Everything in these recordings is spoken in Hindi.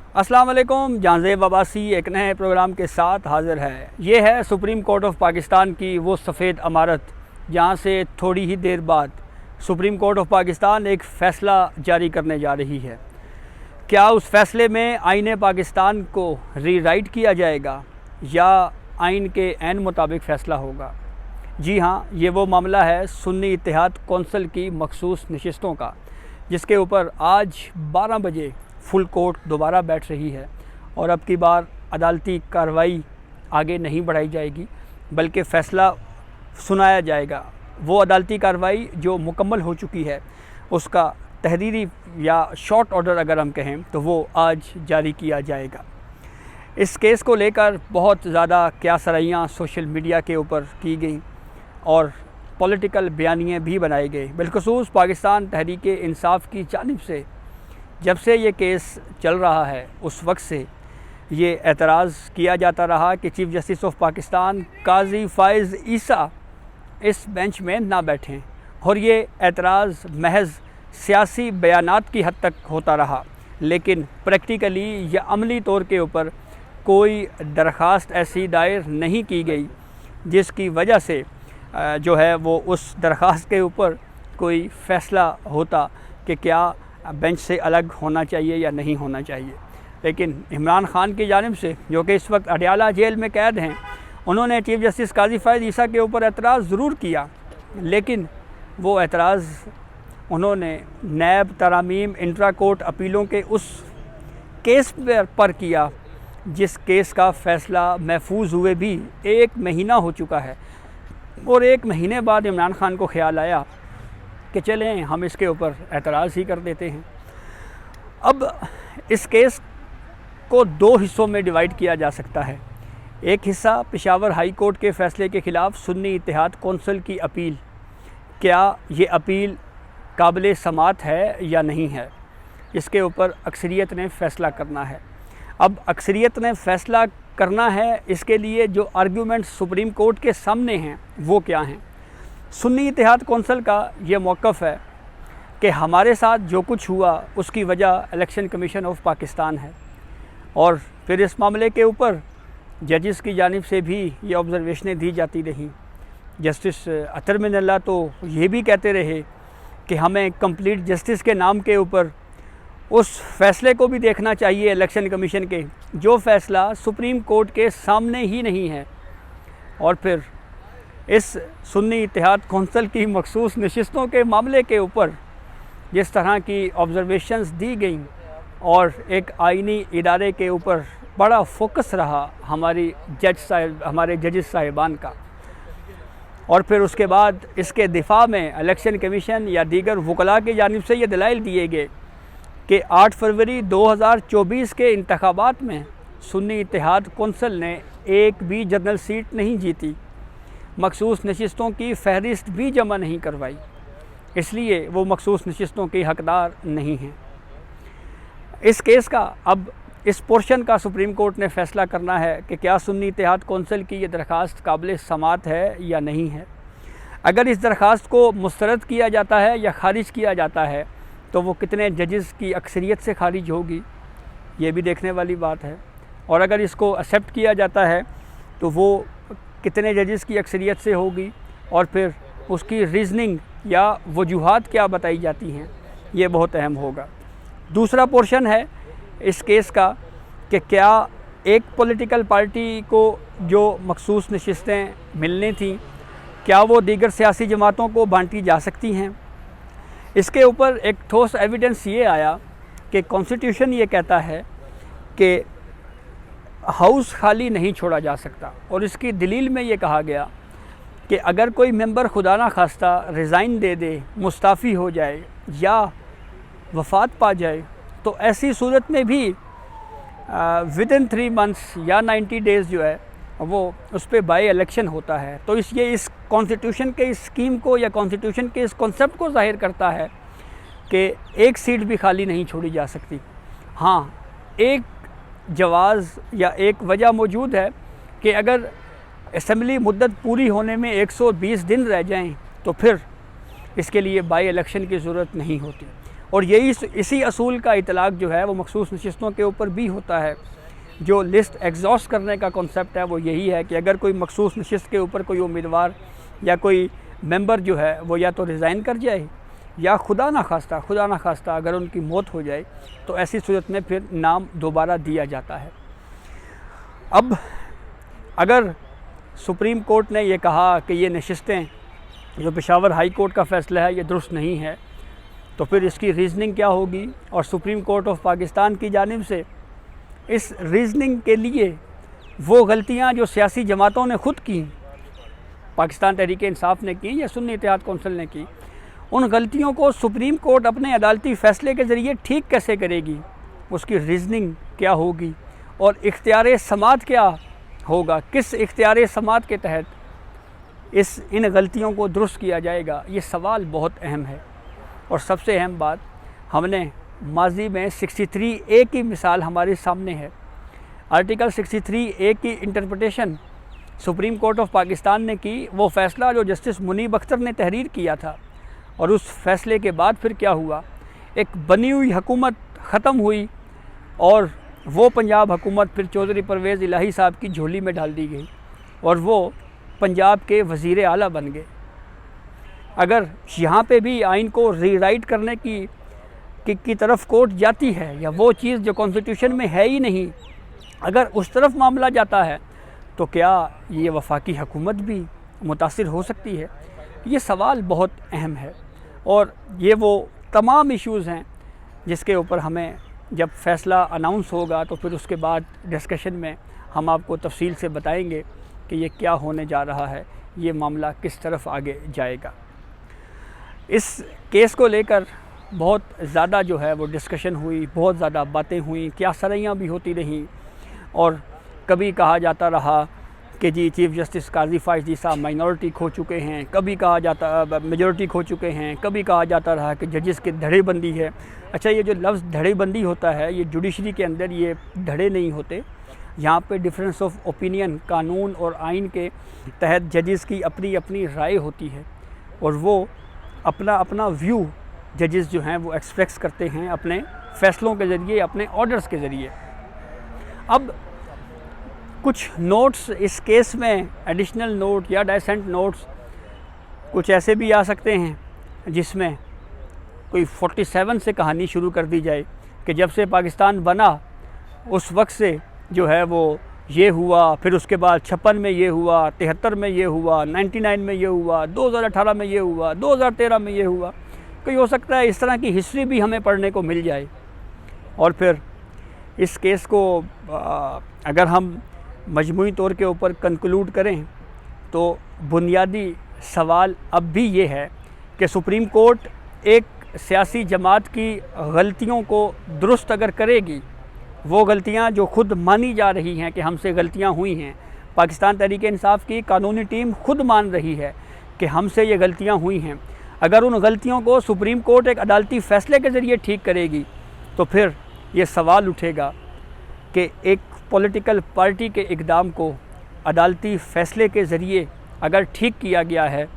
अस्सलाम वालेकुम। जांज़ेब अब्बासी एक नए प्रोग्राम के साथ हाज़िर है। ये है सुप्रीम कोर्ट ऑफ पाकिस्तान की वो सफ़ेद इमारत जहाँ से थोड़ी ही देर बाद सुप्रीम कोर्ट ऑफ पाकिस्तान एक फ़ैसला जारी करने जा रही है। क्या उस फ़ैसले में आईन पाकिस्तान को रीराइट किया जाएगा या आइन के ऐन मुताबिक फ़ैसला होगा? जी हाँ, ये वो मामला है सुन्नी इत्तेहाद कौंसिल की मखसूस नशिस्तों का, जिसके ऊपर आज 12 बजे फुल कोर्ट दोबारा बैठ रही है और अब की बार अदालती कार्रवाई आगे नहीं बढ़ाई जाएगी बल्कि फ़ैसला सुनाया जाएगा। वो अदालती कार्रवाई जो मुकम्मल हो चुकी है उसका तहरीरी या शॉर्ट ऑर्डर अगर हम कहें तो वो आज जारी किया जाएगा। इस केस को लेकर बहुत ज़्यादा क्यासराइयाँ सोशल मीडिया के ऊपर की गई और पॉलिटिकल बयानिए भी बनाए गए। बिलखुसूस पाकिस्तान तहरीक इंसाफ की जानिब से जब से ये केस चल रहा है उस वक्त से ये एतराज़ किया जाता रहा कि चीफ़ जस्टिस ऑफ पाकिस्तान काजी फ़ाइज़ ईसा इस बेंच में ना बैठें, और ये एतराज़ महज सियासी बयानात की हद तक होता रहा, लेकिन प्रैक्टिकली या अमली तौर के ऊपर कोई दरख्वास्त ऐसी दायर नहीं की गई जिसकी वजह से जो है वो उस दरख्वास्त के ऊपर कोई फ़ैसला होता कि क्या बेंच से अलग होना चाहिए या नहीं होना चाहिए। लेकिन इमरान ख़ान की जानिब से, जो कि इस वक्त अडयाला जेल में कैद हैं, उन्होंने चीफ़ जस्टिस काजी फ़ाइज़ ईसा के ऊपर एतराज़ ज़रूर किया, लेकिन वो एतराज़ उन्होंने नैब तरामीम इंट्रा कोर्ट अपीलों के उस केस पर किया जिस केस का फ़ैसला महफूज हुए भी 1 महीना हो चुका है। और 1 महीने बाद इमरान ख़ान को ख़्याल आया कि चलें हम इसके ऊपर एतराज़ ही कर देते हैं। अब इस केस को 2 हिस्सों में डिवाइड किया जा सकता है। एक हिस्सा पेशावर हाई कोर्ट के फ़ैसले के ख़िलाफ़ सुन्नी इत्तेहाद कौंसिल की अपील, क्या ये अपील काबिल समाअत है या नहीं है, इसके ऊपर अक्सरियत ने फ़ैसला करना है। अब अक्सरियत ने फ़ैसला करना है, इसके लिए जो आर्गूमेंट सुप्रीम कोर्ट के सामने हैं वो क्या हैं। सुन्नी इत्तेहाद कौंसिल का ये मौक़िफ़ है कि हमारे साथ जो कुछ हुआ उसकी वजह इलेक्शन कमीशन ऑफ पाकिस्तान है, और फिर इस मामले के ऊपर जजेस की जानिब से भी ये ऑब्ज़र्वेशनें दी जाती रहीं। जस्टिस अतर मिनल्ला तो ये भी कहते रहे कि हमें कंप्लीट जस्टिस के नाम के ऊपर उस फ़ैसले को भी देखना चाहिए इलेक्शन कमीशन के, जो फ़ैसला सुप्रीम कोर्ट के सामने ही नहीं है। और फिर इस सुन्नी इत्तेहाद कौंसिल की मखसूस नशिस्तों के मामले के ऊपर जिस तरह की ऑब्ज़र्वेशंस दी गई और एक आइनी इदारे के ऊपर बड़ा फोकस रहा हमारे जजेस साहिबान का, और फिर उसके बाद इसके दिफा में इलेक्शन कमीशन या दीगर वकला की जानिब से ये दलाइल दिए गए कि 8 फरवरी 2024 के इंतखाबात में सुन्नी इत्तेहाद कौंसिल ने एक भी जनरल सीट नहीं जीती, मखसूस नशिस्तों की फ़हरिस्त भी जमा नहीं करवाई, इसलिए वो मखसूस नशिस्तों के हकदार नहीं हैं। इस केस का अब इस पोर्शन का सुप्रीम कोर्ट ने फ़ैसला करना है कि क्या सुन्नी इत्तेहाद कौंसिल की ये दरख्वास्त काबिल समाअत है या नहीं है। अगर इस दरख्वास्त को मुस्तरद किया जाता है या ख़ारिज किया जाता है तो वो कितने जजेस की अक्सरियत से ख़ारिज होगी, ये भी देखने वाली बात है। और अगर इसको एक्सेप्ट किया जाता है तो वो कितने जजेस की अक्सरियत से होगी, और फिर उसकी रीज़निंग या वजूहात क्या बताई जाती हैं, ये बहुत अहम होगा। दूसरा पोर्शन है इस केस का कि क्या एक पॉलिटिकल पार्टी को जो मखसूस नशिस्तें मिलनी थी, क्या वो दीगर सियासी जमातों को बांटी जा सकती हैं। इसके ऊपर एक ठोस एविडेंस ये आया कि कॉन्स्टिट्यूशन ये कहता है कि हाउस खाली नहीं छोड़ा जा सकता, और इसकी दलील में ये कहा गया कि अगर कोई मेंबर खुदा ना खास्ता रिज़ाइन दे दे, मुस्ताफ़ी हो जाए या वफ़ात पा जाए, तो ऐसी सूरत में भी विदिन 3 मंथ्स या 90 डेज़ जो है वो उस पर बाई इलेक्शन होता है। तो इस कॉन्स्टिट्यूशन के इस स्कीम को या कॉन्स्टिट्यूशन के इस कॉन्सेप्ट को ज़ाहिर करता है कि एक सीट भी खाली नहीं छोड़ी जा सकती। हाँ, एक जवाज़ या एक वजह मौजूद है कि अगर असम्बली मुद्दत पूरी होने में 120 दिन रह जाएं तो फिर इसके लिए बाई इलेक्शन की ज़रूरत नहीं होती। और यही इसी असूल का इतलाक़ जो है वो मखसूस नशिस्तों के ऊपर भी होता है। जो लिस्ट एग्जॉस्ट करने का कॉन्सेप्ट है वो यही है कि अगर कोई मखसूस नशिस्त के ऊपर कोई उम्मीदवार या कोई मेंबर जो है वो या तो रिज़ाइन कर जाए या खुदा ना खास्ता अगर उनकी मौत हो जाए तो ऐसी सूरत में फिर नाम दोबारा दिया जाता है। अब अगर सुप्रीम कोर्ट ने ये कहा कि ये नशिस्तें जो पेशावर हाई कोर्ट का फ़ैसला है ये दुरुस्त नहीं है, तो फिर इसकी रीज़निंग क्या होगी? और सुप्रीम कोर्ट ऑफ पाकिस्तान की जानिब से इस रीज़निंग के लिए वो गलतियाँ जो सियासी जमातों ने ख़ुद की, पाकिस्तान तहरीक इंसाफ ने की या सुन्नी इत्तेहाद कौंसिल ने की, उन गलतियों को सुप्रीम कोर्ट अपने अदालती फ़ैसले के ज़रिए ठीक कैसे करेगी? उसकी रीज़निंग क्या होगी और इख्तियार समात क्या होगा? किस इख्तियार समात के तहत इन गलतियों को दुरुस्त किया जाएगा? ये सवाल बहुत अहम है। और सबसे अहम बात, हमने माजी में 63A की मिसाल हमारे सामने है। आर्टिकल 63A की interpretation supreme court of Pakistan ने की। वो फ़ैसला जो जस्टिस मुनीब अख्तर ने तहरीर किया था, और उस फ़ैसले के बाद फिर क्या हुआ? एक बनी हुई हुकूमत ख़त्म हुई और वो पंजाब हुकूमत फिर चौधरी परवेज़ इलाही साहब की झोली में डाल दी गई और वो पंजाब के वज़ीर आला बन गए। अगर यहाँ पे भी आइन को रीराइट करने की तरफ कोर्ट जाती है, या वो चीज़ जो कॉन्स्टिट्यूशन में है ही नहीं, अगर उस तरफ मामला जाता है, तो क्या ये वफाकी हुकूमत भी मुतासिर हो सकती है? ये सवाल बहुत अहम है और ये वो तमाम इश्यूज़ हैं जिसके ऊपर हमें जब फ़ैसला अनाउंस होगा तो फिर उसके बाद डिस्कशन में हम आपको तफसील से बताएंगे कि ये क्या होने जा रहा है, ये मामला किस तरफ आगे जाएगा। इस केस को लेकर बहुत ज़्यादा जो है वो डिस्कशन हुई, बहुत ज़्यादा बातें हुई, क्या सरैयाँ भी होती रहीं, और कभी कहा जाता रहा कि जी चीफ़ जस्टिस काजी फायजी साहब माइनॉरिटी खो चुके हैं, कभी कहा जाता मेजॉरिटी खो चुके हैं, कभी कहा जाता रहा कि जजेस की धड़ेबंदी है। अच्छा, ये जो लफ्ज़ धड़ेबंदी होता है, ये जुडिशरी के अंदर ये धड़े नहीं होते। यहाँ पे डिफरेंस ऑफ ओपिनियन, कानून और आइन के तहत जजेस की अपनी अपनी राय होती है और वो अपना अपना व्यू जजेस जो हैं वो एक्सप्रेस करते हैं अपने फ़ैसलों के ज़रिए, अपने ऑर्डर्स के ज़रिए। अब कुछ नोट्स इस केस में, एडिशनल नोट या डाइसेंट नोट्स कुछ ऐसे भी आ सकते हैं जिसमें कोई 47 से कहानी शुरू कर दी जाए कि जब से पाकिस्तान बना उस वक्त से जो है वो ये हुआ, फिर उसके बाद 56 में ये हुआ, 73 में ये हुआ, 99 में ये हुआ, 2018 में ये हुआ, 2013 में ये हुआ। कोई हो सकता है इस तरह की हिस्ट्री भी हमें पढ़ने को मिल जाए। और फिर इस केस को अगर हम मजमूई तौर के ऊपर कंक्लूड करें तो बुनियादी सवाल अब भी ये है कि सुप्रीम कोर्ट एक सियासी जमात की गलतियों को दुरुस्त अगर करेगी, वो गलतियां जो ख़ुद मानी जा रही हैं कि हमसे गलतियां हुई हैं, पाकिस्तान तहरीक इंसाफ की कानूनी टीम खुद मान रही है कि हमसे ये गलतियां हुई हैं, अगर उन गलतियों को सुप्रीम कोर्ट एक अदालती फ़ैसले के ज़रिए ठीक करेगी तो फिर ये सवाल उठेगा कि एक पॉलिटिकल पार्टी के इक़दाम को अदालती फ़ैसले के ज़रिए अगर ठीक किया गया है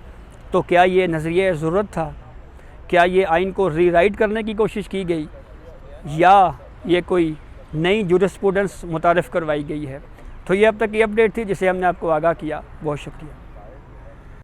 तो क्या ये नज़रिया ज़रूरत था? क्या ये आइन को रीराइट करने की कोशिश की गई या ये कोई नई जूरिस्प्रूडेंस मुतारिफ़ करवाई गई है? तो ये अब तक की अपडेट थी जिसे हमने आपको आगाह किया। बहुत शुक्रिया।